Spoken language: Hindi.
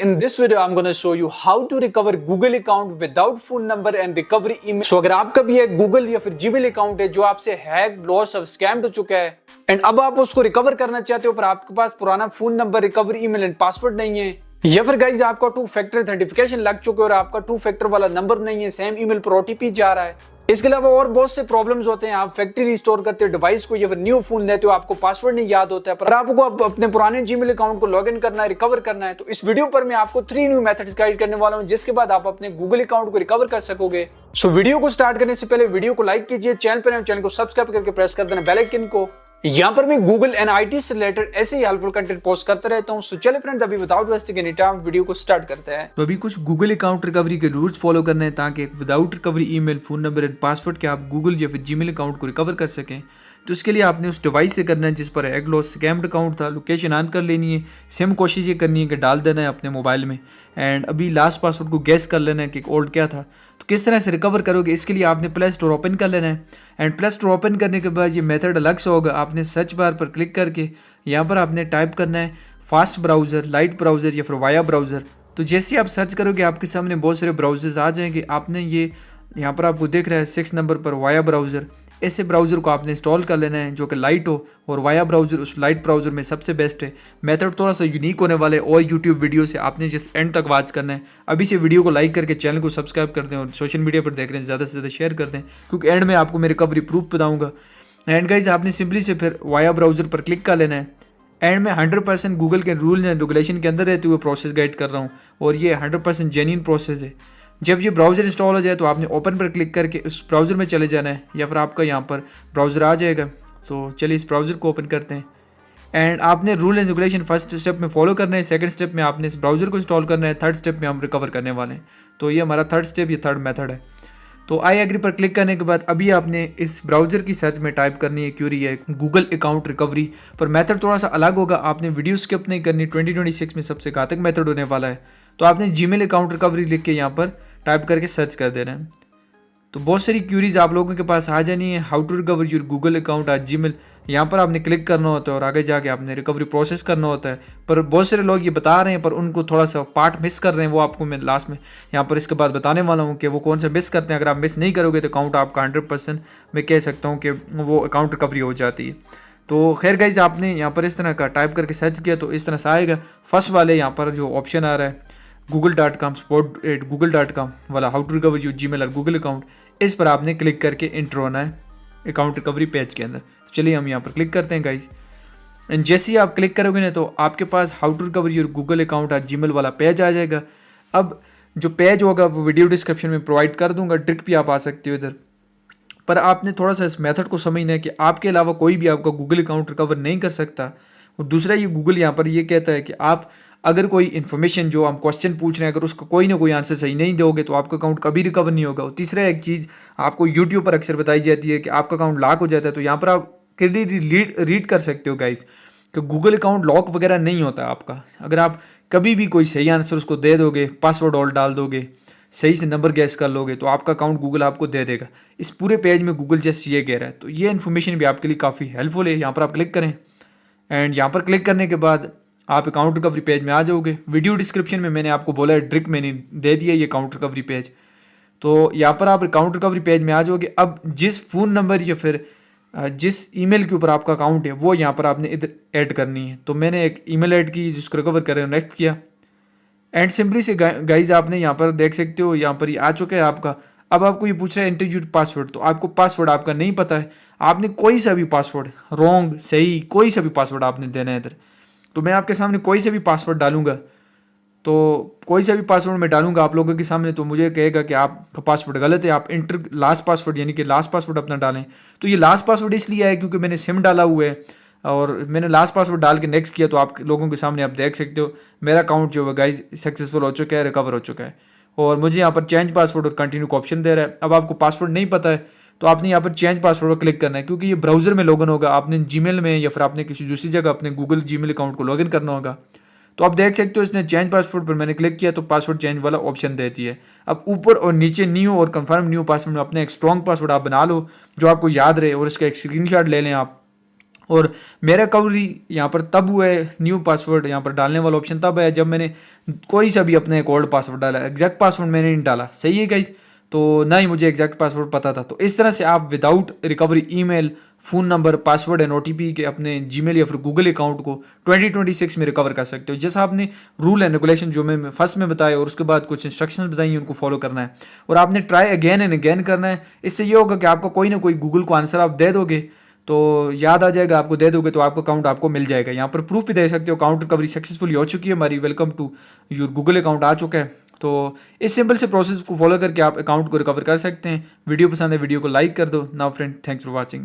In this video, I'm going to show you how to recover Google account without phone number and recovery email. So अगर आपका भी एक Google या फिर Gmail अकाउंट है जो आपसे हैक, लॉस और स्कैम्ड हो चुका है एंड अब आप उसको रिकवर करना चाहते हो पर आपके पास पुराना phone number, recovery email and password नहीं है, या फिर गाइज आपका 2 फैक्टर ऑथेंटिफिकेशन लग चुके और आपका 2 फैक्टर वाला नंबर नहीं है, सेम ईमेल पर ओटीपी जा रहा है। इसके अलावा और बहुत से प्रॉब्लम्स होते हैं। आप फैक्ट्री रिस्टोर करते हो डिवाइस को या फिर न्यू फोन लेते हो, आपको पासवर्ड नहीं याद होता है, पर आपको अपने पुराने जीमेल अकाउंट को लॉगिन करना है, रिकवर करना है। तो इस वीडियो पर मैं आपको 3 न्यू मेथड्स गाइड करने वाला हूं जिसके बाद आप अपने गूगल अकाउंट को रिकवर कर सकोगे। सो वीडियो को स्टार्ट करने से पहले वीडियो को लाइक कीजिए, चैनल को सब्सक्राइब करके प्रेस कर देना बेल आइकन को। यहाँ पर मैं गूगल एंड आईटी से रिलेटेड ऐसे ही हेल्पफुल कंटेंट पोस्ट करता रहता हूँ। सो चलिए फ्रेंड्स, अभी without wasting any time video को स्टार्ट करते हैं। तो अभी कुछ गूगल अकाउंट रिकवरी के रूल्स फॉलो करने हैं ताकि without recovery email, phone number and password के आप गूगल या फिर जीमेल अकाउंट को रिकवर कर सकें। तो इसके लिए आपने उस डिवाइस से करना है जिस पर हैक, लॉस, स्कैम्ड अकाउंट था, लोकेशन ऑन कर लेनी है। सेम कोशिश ये करनी है कि डाल देना है अपने मोबाइल में एंड अभी लास्ट पासवर्ड को गैस कर लेना है कि ओल्ड क्या था। तो किस तरह से रिकवर करोगे, इसके लिए आपने प्ले स्टोर ओपन कर लेना है एंड प्ले स्टोर ओपन करने के बाद ये मेथड अलग से होगा। आपने सर्च बार पर क्लिक करके यहाँ पर आपने टाइप करना है फास्ट ब्राउज़र, लाइट ब्राउज़र या फिर वाया ब्राउज़र। तो जैसे आप सर्च करोगे आपके सामने बहुत सारे ब्राउज़र्स आ जाएंगे। आपने ये यहाँ पर आपको दिख रहा है 6 नंबर पर वाया ब्राउज़र, ऐसे ब्राउज़र को आपने इंस्टॉल कर लेना है जो कि लाइट हो, और वाया ब्राउज़र उस लाइट ब्राउज़र में सबसे बेस्ट है। मेथड थोड़ा सा यूनिक होने वाले और यूट्यूब वीडियो से आपने जिस एंड तक वॉच करना है। अभी से वीडियो को लाइक करके चैनल को सब्सक्राइब कर दें और सोशल मीडिया पर देख रहे हैं ज़्यादा से ज़्यादा शेयर कर दें, क्योंकि एंड में आपको मैं रिकवरी प्रूफ बताऊँगा। एंड गाइज आपने सिंपली से फिर वाया ब्राउज़र पर क्लिक कर लेना है एंड मैं 100% गूगल के रूल एंड रेगुलेशन के अंदर रहते हुए प्रोसेस गाइड कर रहा हूँ और ये 100% जेन्युइन प्रोसेस है। जब ये ब्राउज़र इंस्टॉल हो जाए तो आपने ओपन पर क्लिक करके उस ब्राउज़र में चले जाना है या फिर आपका यहाँ पर ब्राउज़र आ जाएगा। तो चलिए इस ब्राउज़र को ओपन करते हैं एंड आपने rule and regulation first step में फॉलो करना है, सेकंड स्टेप में आपने इस ब्राउज़र को इंस्टॉल करना है, थर्ड स्टेप में हम रिकवर करने वाले हैं। तो ये हमारा थर्ड स्टेप, ये थर्ड मेथड है। तो आई एग्री पर क्लिक करने के बाद अभी आपने इस ब्राउज़र की सर्च में टाइप करनी है क्यूरी है गूगल अकाउंट रिकवरी, पर मेथड थोड़ा सा अलग होगा। आपने वीडियो स्किप नहीं करनी, 2026 में सबसे घातक मेथड होने वाला है। तो आपने जीमेल अकाउंट रिकवरी लिख के यहाँ पर टाइप करके सर्च कर देना है। तो बहुत सारी क्यूरीज आप लोगों के पास आ जानी है, how to recover your Google account at Gmail. यहाँ पर आपने क्लिक करना होता है और आगे जाके आपने रिकवरी प्रोसेस करना होता है। पर बहुत सारे लोग ये बता रहे हैं पर उनको थोड़ा सा पार्ट मिस कर रहे हैं, वो आपको मैं लास्ट में यहाँ पर इसके बाद बताने वाला हूँ कि वो कौन सा मिस करते हैं। अगर आप मिस नहीं करोगे तो अकाउंट आपका 100% मैं कह सकता हूँ कि वो अकाउंट रिकवरी हो जाती है। तो खैर गाइज आपने यहाँ पर इस तरह का टाइप करके सर्च किया तो इस तरह से आएगा। फर्स्ट वाले यहाँ पर जो ऑप्शन आ रहा है google.com support@google.com वाला how to recover your Gmail और गूगल अकाउंट, इस पर आपने क्लिक करके इंटर होना है अकाउंट रिकवरी पेज के अंदर। चलिए हम यहाँ पर क्लिक करते हैं गाइज एंड जैसे ही आप क्लिक करोगे ना तो आपके पास how to recover your Google account at Gmail वाला पेज आ जाएगा। अब जो पेज होगा वो वीडियो डिस्क्रिप्शन में प्रोवाइड कर दूंगा, ट्रिक भी आप आ सकते हो इधर। पर आपने थोड़ा सा इस मेथड को समझना है कि आपके अलावा कोई भी आपका गूगल अकाउंट रिकवर नहीं कर सकता। और दूसरा ये गूगल यहाँ पर ये कहता है कि आप अगर कोई इन्फॉर्मेशन जो हम क्वेश्चन पूछ रहे हैं अगर उसका कोई ना कोई आंसर सही नहीं दोगे तो आपका अकाउंट कभी रिकवर नहीं होगा। और तीसरा एक चीज़ आपको यूट्यूब पर अक्सर बताई जाती है कि आपका अकाउंट लॉक हो जाता है, तो यहाँ पर आप क्लियरली रीड कर सकते हो गाइस कि गूगल अकाउंट लॉक वगैरह नहीं होता आपका। अगर आप कभी भी कोई सही आंसर उसको दे दोगे, पासवर्ड ऑल डाल दोगे, सही से नंबर गैस कर लोगे तो आपका अकाउंट गूगल आपको दे देगा। इस पूरे पेज में गूगल जस्ट ये कह रहा है। तो ये इन्फॉर्मेशन भी आपके लिए काफ़ी हेल्पफुल है। यहाँ पर आप क्लिक करें एंड यहाँ पर क्लिक करने के बाद आप अकाउंट रिकवरी पेज में आ जाओगे। वीडियो डिस्क्रिप्शन में मैंने आपको बोला है, ट्रिक मैंने दे दिया ये अकाउंट रिकवरी पेज। तो यहाँ पर आप अकाउंट रिकवरी पेज में आ जाओगे। अब जिस फ़ोन नंबर या फिर जिस ईमेल के ऊपर आपका अकाउंट है वो यहाँ पर आपने इधर ऐड करनी है। तो मैंने एक ईमेल ऐड की जिसको रिकवर कर रहे हो, नेक्स्ट किया एंड सिंपली से गाइज आपने यहाँ पर देख सकते हो यहाँ पर ये आ चुका है आपका। अब आपको ये पूछ रहा है एंटर योर पासवर्ड, तो आपको पासवर्ड आपका नहीं पता है। आपने कोई सा भी पासवर्ड, रॉन्ग सही कोई सा भी पासवर्ड आपने देना है इधर। तो मैं आपके सामने कोई से भी पासवर्ड डालूंगा, तो कोई सा भी पासवर्ड मैं डालूंगा आप लोगों के सामने तो मुझे कहेगा कि आपका पासवर्ड गलत है, आप इंटर लास्ट पासवर्ड यानी कि लास्ट पासवर्ड अपना डालें। तो ये लास्ट पासवर्ड इसलिए है क्योंकि मैंने सिम डाला हुआ है और मैंने लास्ट पासवर्ड डाल के नेक्स्ट किया। तो आप लोगों के सामने आप देख सकते हो मेरा अकाउंट जो है गाइज सक्सेसफुल हो चुका है, रिकवर हो चुका है। और मुझे यहाँ पर चेंज पासवर्ड और कंटिन्यू का ऑप्शन दे रहा है। अब आपको पासवर्ड नहीं पता है तो आपने यहाँ पर चेंज पासवर्ड पर क्लिक करना है, क्योंकि ये ब्राउज़र में लॉगिन होगा। आपने जीमेल में या फिर आपने किसी दूसरी जगह अपने गूगल जीमेल अकाउंट को लॉगिन करना होगा। तो आप देख सकते हो इसने चेंज पासवर्ड पर मैंने क्लिक किया तो पासवर्ड चेंज वाला ऑप्शन देती है। अब ऊपर और नीचे न्यू और कंफर्म न्यू पासवर्ड में अपने एक स्ट्रॉन्ग पासवर्ड आप बना लो जो आपको याद रहे और इसका एक स्क्रीनशॉट ले लें आप और मेरा रिकवरी यहाँ पर तब हुआ है, न्यू पासवर्ड यहाँ पर डालने वाला ऑप्शन तब है जब मैंने कोई सा भी अपने एक ओल्ड पासवर्ड डाला, एग्जैक्ट पासवर्ड मैंने नहीं डाला। सही है गाइस, तो ना ही मुझे एग्जैक्ट पासवर्ड पता था। तो इस तरह से आप without recovery email, phone number, password and OTP के अपने जीमेल या फिर गूगल अकाउंट को 2026 में रिकवर कर सकते हो। जैसा आपने रूल एंड रेगुलेशन जो मैं फर्स्ट में बताया और उसके बाद कुछ इंस्ट्रक्शंस बताई उनको फॉलो करना है और आपने ट्राई अगेन एंड अगेन करना है। इससे ये होगा कि आपको कोई ना कोई गूगल को आंसर आप दे दोगे तो याद आ जाएगा, आपको दे दोगे तो आपका अकाउंट आपको मिल जाएगा। यहाँ पर प्रूफ भी दे सकते हो, अकाउंट रिकवरी सक्सेसफुली हो चुकी है हमारी, welcome to your Google account आ चुका है। तो इस सिंपल से प्रोसेस को फॉलो करके आप अकाउंट को रिकवर कर सकते हैं। वीडियो पसंद है वीडियो को लाइक कर दो। Now friend, thanks for watching.